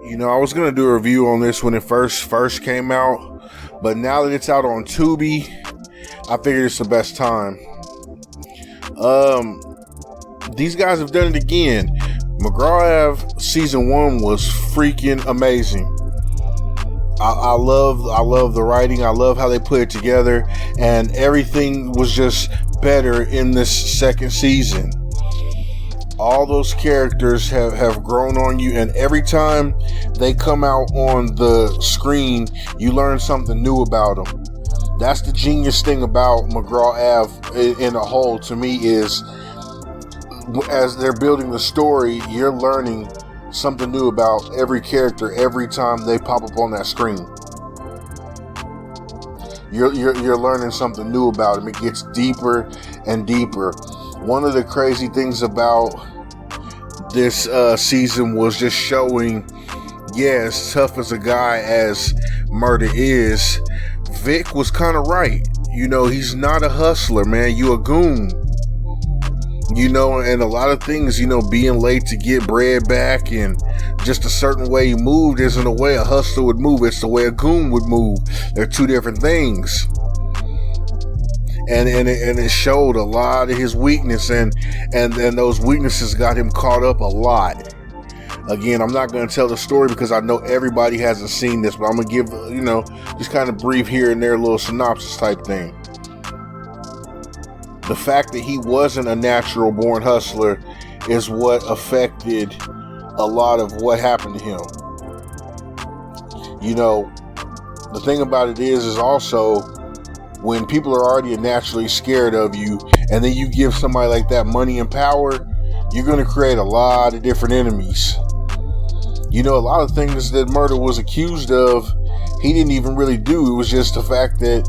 I was gonna do a review on this when it first came out, but now that it's out on Tubi, I figured it's the best time. These guys have done it again. Mcgraw Ave season 1 was freaking amazing. I love the writing. I love how they put it together, and everything was just better in this second season. All those characters have grown on you, and every time they come out on the screen, you learn something new about them. That's the genius thing about Mcgraw Ave in a whole, to me, is as they're building the story, you're learning something new about every character every time they pop up on that screen. You're learning something new about them. It gets deeper and deeper. One of the crazy things about this season was just showing, as tough as a guy as Murder is, Vic was kind of right. He's not a hustler, man. You a goon. And a lot of things, being late to get bread back and just a certain way he moved isn't the way a hustler would move. It's the way a goon would move. They're two different things. And it showed a lot of his weakness, and those weaknesses got him caught up a lot. Again, I'm not going to tell the story because I know everybody hasn't seen this, but I'm going to give, just kind of brief here and there, a little synopsis type thing. The fact that he wasn't a natural born hustler is what affected a lot of what happened to him. The thing about it is also when people are already naturally scared of you, and then you give somebody like that money and power, you're going to create a lot of different enemies. A lot of things that Murder was accused of, he didn't even really do. It was just the fact that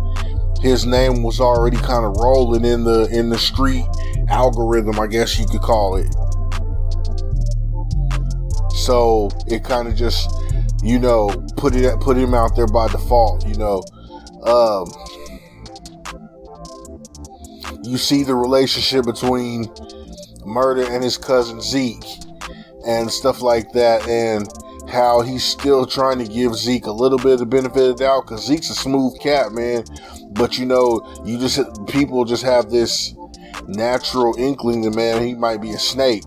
his name was already kind of rolling in the street algorithm, I guess you could call it. So it kind of just, put him out there by default. You see the relationship between Murder and his cousin Zeke and stuff like that, and how he's still trying to give Zeke a little bit of the benefit of the doubt, because Zeke's a smooth cat, man. But people just have this natural inkling that, man, he might be a snake,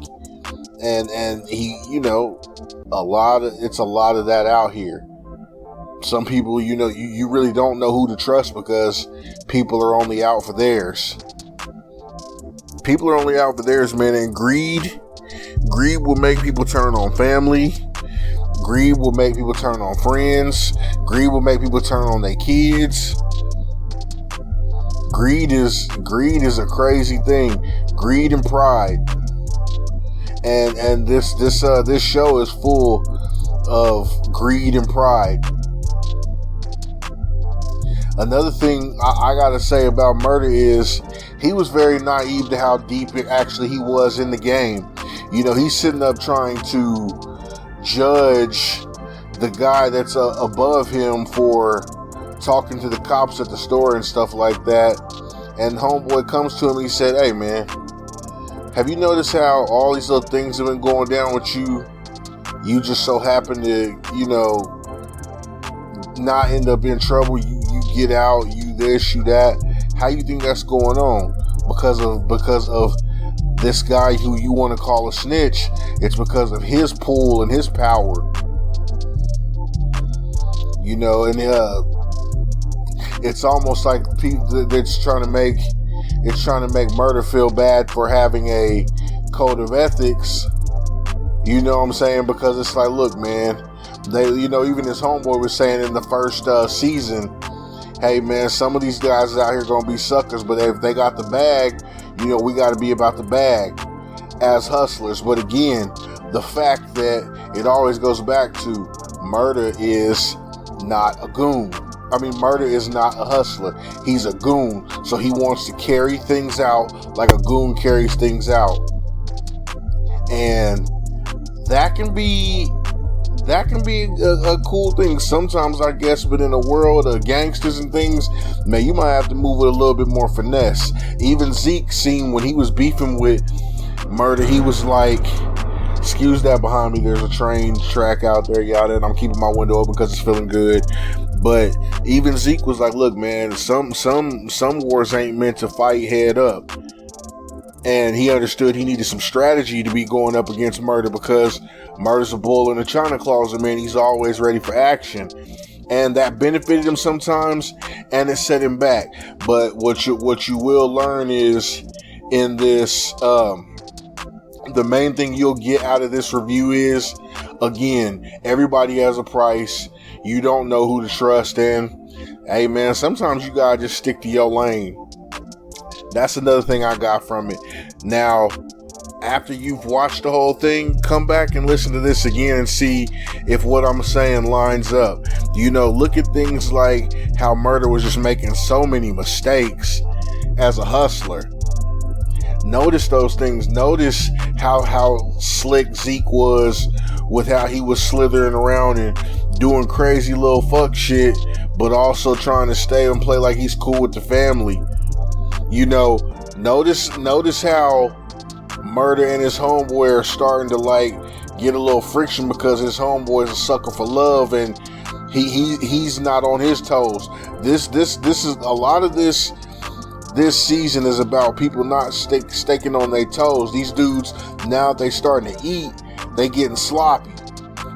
and he, it's a lot of that out here. Some people, you really don't know who to trust because people are only out for theirs. People are only out for theirs, man, and greed will make people turn on family. Greed will make people turn on friends. Greed will make people turn on their kids. Greed is a crazy thing. Greed and pride. And this show is full of greed and pride. Another thing I gotta say about Murder is he was very naive to how deep he was in the game. He's sitting up trying to judge the guy that's above him for talking to the cops at the store and stuff like that. And homeboy comes to him and he said, "Hey man, have you noticed how all these little things have been going down with you? You just so happen to, not end up in trouble. You get out, you this, you that. How you think that's going on? Because of this guy who you want to call a snitch. It's because of his pull and his power." It's almost like people that's trying to make Murder feel bad for having a code of ethics. You know what I'm saying? Because it's like, look, man, they, even his homeboy was saying in the first season, hey man, some of these guys out here gonna be suckers, but if they got the bag, we got to be about the bag as hustlers. But again, the fact that it always goes back to Murder is not a goon. Murder is not a hustler. He's a goon. So he wants to carry things out like a goon carries things out. And that can be a cool thing sometimes, I guess, but in a world of gangsters and things, man, you might have to move with a little bit more finesse. Even Zeke seemed, when he was beefing with Murder, he was like, Excuse that behind me. There's a train track out there, yada, and I'm keeping my window open because it's feeling good. But even Zeke was like, "Look, man, some wars ain't meant to fight head up." And he understood he needed some strategy to be going up against Murder, because Murder's a bull in a china closet, man. He's always ready for action. And that benefited him sometimes, and it set him back. But what you will learn is, in this, the main thing you'll get out of this review is, again, everybody has a price. You don't know who to trust, and hey, man, sometimes you gotta just stick to your lane. That's another thing I got from it. Now, after you've watched the whole thing, come back and listen to this again and see if what I'm saying lines up. Look at things like how Murder was just making so many mistakes as a hustler. Notice those things. Notice how slick Zeke was with how he was slithering around and doing crazy little fuck shit, but also trying to stay and play like he's cool with the family. Notice how Murder and his homeboy are starting to get a little friction, because his homeboy's a sucker for love, and he's not on his toes. This is a lot of this season is about people not staking on their toes. These dudes, now they starting to eat, they getting sloppy.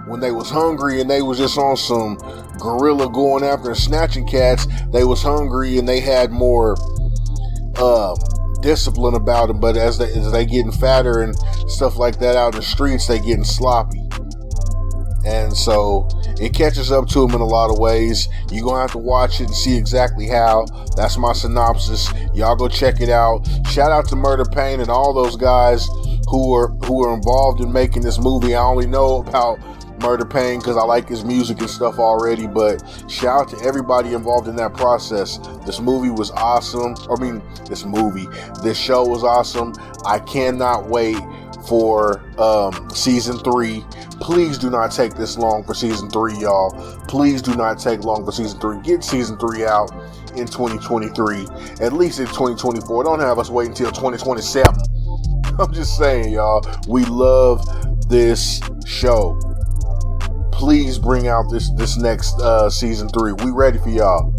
When they was hungry and they was just on some gorilla going after and snatching cats, they was hungry and they had more discipline about them. But as they getting fatter and stuff like that out in the streets, they getting sloppy. And so it catches up to them in a lot of ways. You're going to have to watch it and see exactly how. That's my synopsis. Y'all go check it out. Shout out to Murder Pain and all those guys who are involved in making this movie. I only know about Murder Pain because I like his music and stuff already, but shout out to everybody involved in that process. This movie was awesome. This show was awesome. I cannot wait for season 3. Please do not take this long for season 3, y'all. Please do not take long for season 3. Get season 3 out in 2023, at least in 2024. Don't have us wait until 2027. I'm just saying, y'all, we love this show. Please bring out this next season 3. We ready for y'all.